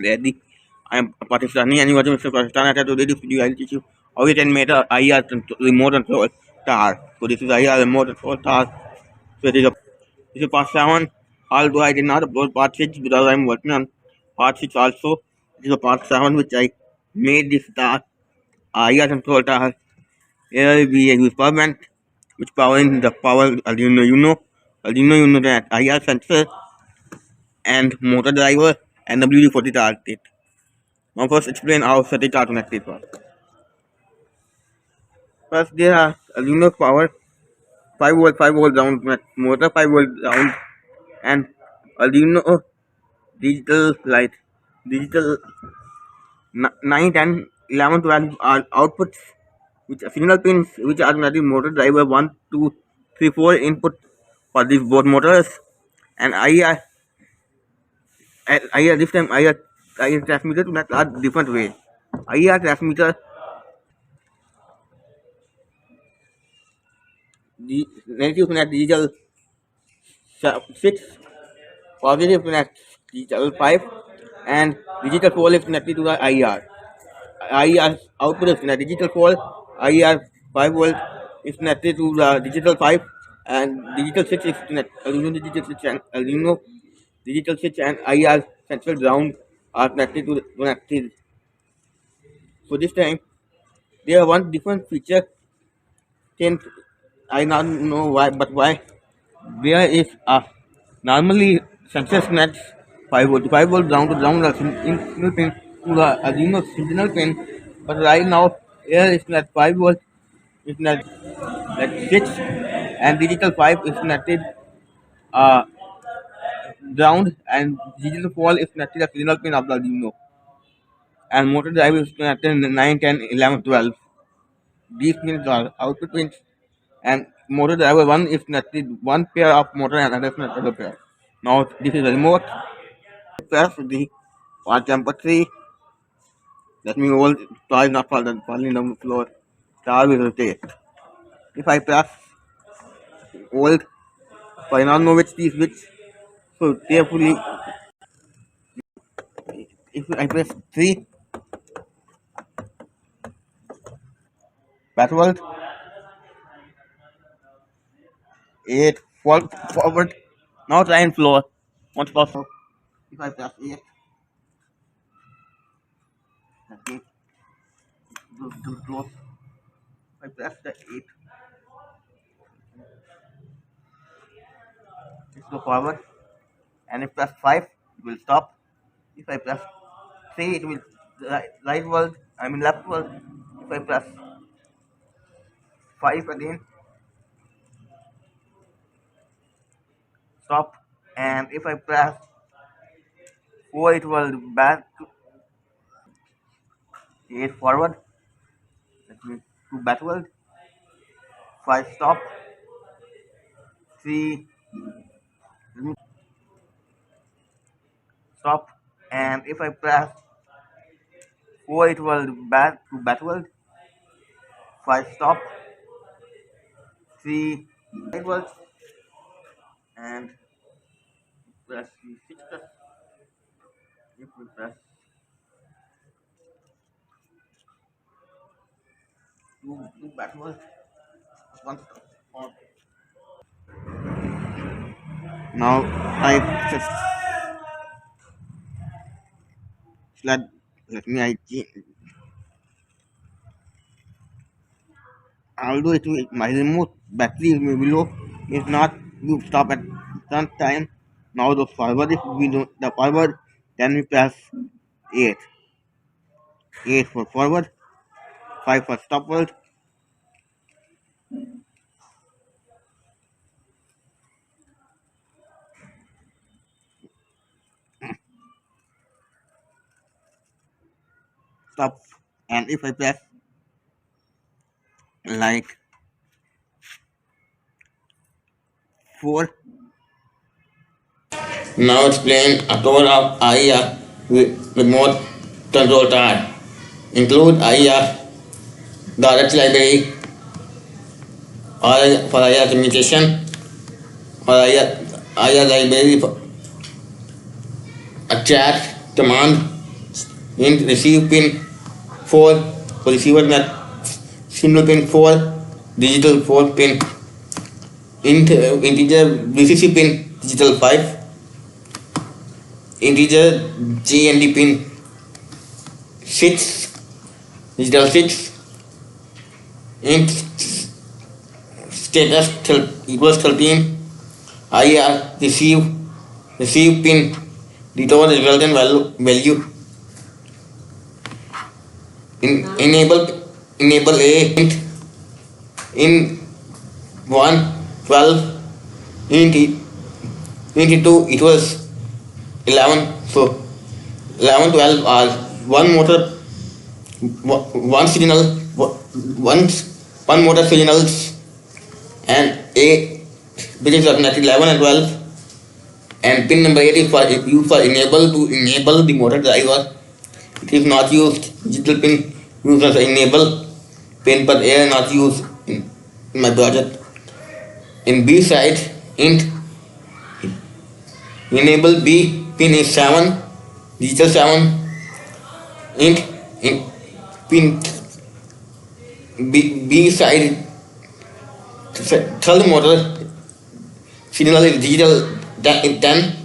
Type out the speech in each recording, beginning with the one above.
Ready? I am Pakistani and you watching Mr. Pakistan. I today this video I will teach you how you can make a IR remote control car. So this is IR remote control car. So this is part 7. Although I did not upload part 6 because I am working on part 6 also. This is a part 7 which I made this car IR control car. Here we use power bank which powering the power Arduino you know that IR sensor and motor driver and WD-40 target. Now first explain how circuit are connected first. First there are Arduino power 5 volt ground motor 5 volt ground and Arduino digital light digital 9 10 11 12 are outputs which are signal pins which are connected motor driver 1 2 3 4 input for these both motors and IR this time IR transmitter to connect are different way. IR transmitter the negative connect digital 6 positive connect digital 5 and digital 4 is connected to the IR. IR output is connected digital 4 IR 5 volt is connected to the digital 5 and digital 6 is connected Arduino digital 6 and IR central ground are connected to connected. So this time there are one different feature can I not know why but why there is a normally success nets 5 volt down to down the signal pin to the Arduino signal pin, but right now here is not 5 volt, it's not like 6 and digital 5 is connected uh ground and digital 4 is connected the signal pin of the Arduino and motor drive is connected in the 9, 10, 11, 12. These pins are output pins and motor driver 1 is connected one pair of motor and another pair. Now this is a remote. Press the part number 3. Let me hold toy not falling down the floor. Star will rotate. If I press hold, so I now know which is which. So carefully, if I press 3, backward, 8, forward. Now try and floor. Once possible. If I press 8, that means to close. If I press the 8, it will go forward. And if I press 5, it will stop. If I press 3, it will right world, I mean left world. If I press 5 again, stop. And if I press 4, it will back to 8 forward. That means 2 backward. 5 stop. 3 stop. And if I press 4, it will back to backward. 5 stop. 3 backward. And press 6. If we press 2 backward. 1 stop. Now I just let me I change. Although it will, my remote battery may be low, it's not you stop at some time. Now the forward if we do the forward, then we press 8. 8 for forward, 5 for stopward. Stop. And if I press like 4. Now explain a tour of IR remote control card. Include IR direct library or for IR communication or IR library for a chat command int receive pin 4 for receiver net signal pin 4 digital 4 pin int integer VCC pin digital 5 integer GND pin 6 digital 6 int status equals 13 IR receive pin return resultant value enable a int in 1 12 int 2 it was 11 so 11 12 are one motor one signal one motor signals and a which is automatic 11 and 12 and pin number 8 is for used for enable the motor driver. It is not used digital pin used as enable pin but A not used in my project. In B side int enable B pin is 7 digital 7 int pin B side third motor signal is digital 10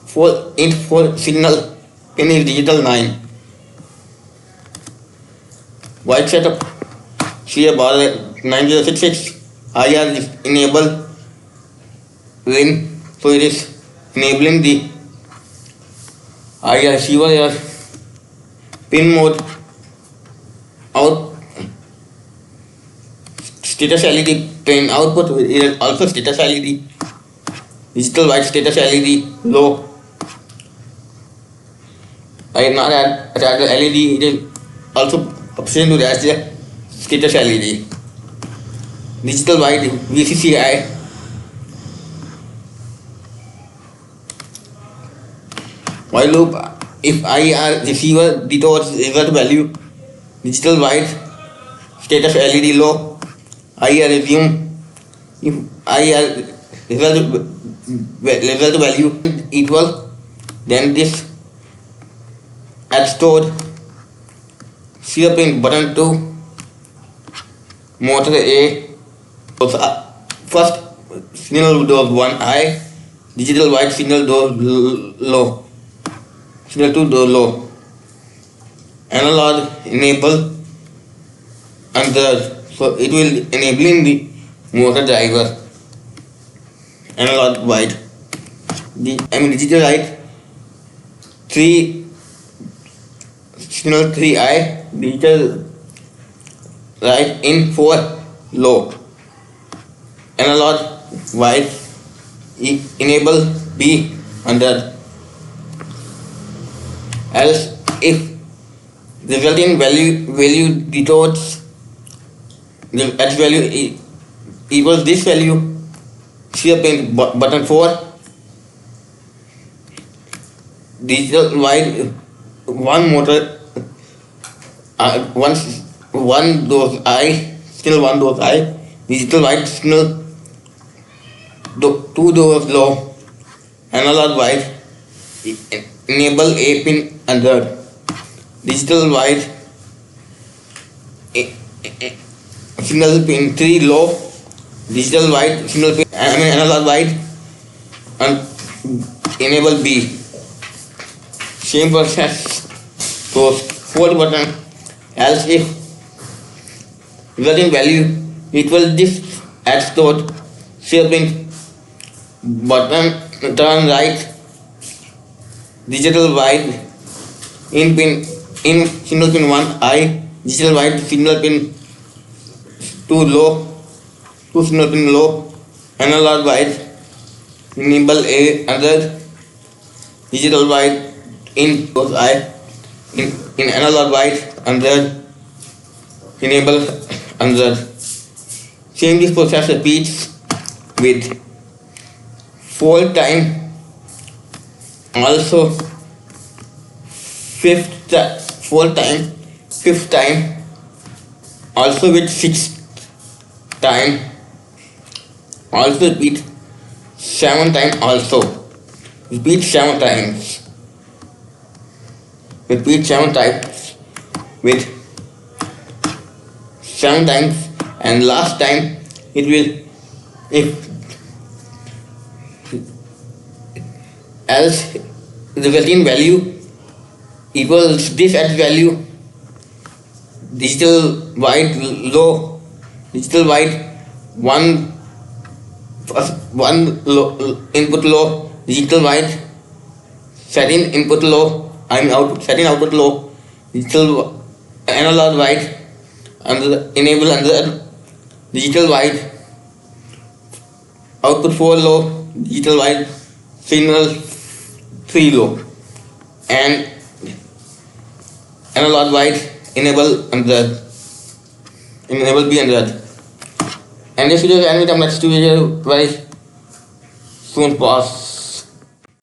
4 int 4 signal pin is digital 9 white setup C bar 9066 IR is enable win so it is enabling the IR receiver here pin mode out status LED pin output is also status LED digital white status LED low. I have not added the LED it is also option to add the status LED digital white VCCI while loop if IR receiver detours result value digital white status LED low IR resume if IR result value equal then this at stored see up in button 2 motor A first signal does 1 high digital white signal does low signal 2 does low analog enable and so it will enabling the motor driver analog white digital light 3 signal 3i digital light in 4 low analog white enable B under else if resulting value denotes the H value equals this value see up in button 4 digital white one motor one dose I still one dose I digital white signal 2 dose low analog white enable A pin under digital white signal pin 3 low digital white signal pin analog white and enable B same process so 4 button else if resulting value equal this at stored save pin button turn right digital white in signal pin 1 I digital white signal pin 2 low 2 signal pin low analog white enable A other digital white in both I in analog white under enable under same this process repeats with 4 time also fifth time also with 6th time also repeat 7 time also repeat 7 times repeat 7 times with 7 times, and last time it will, if else the resulting value equals this at value, digital white low, digital white one low, input low, digital white setting input low, setting output low, digital analog white enable under digital white output 4 low, digital white signal 3 low, and analog white enable B under. And this video is ended. I'm next to video very soon. Pause.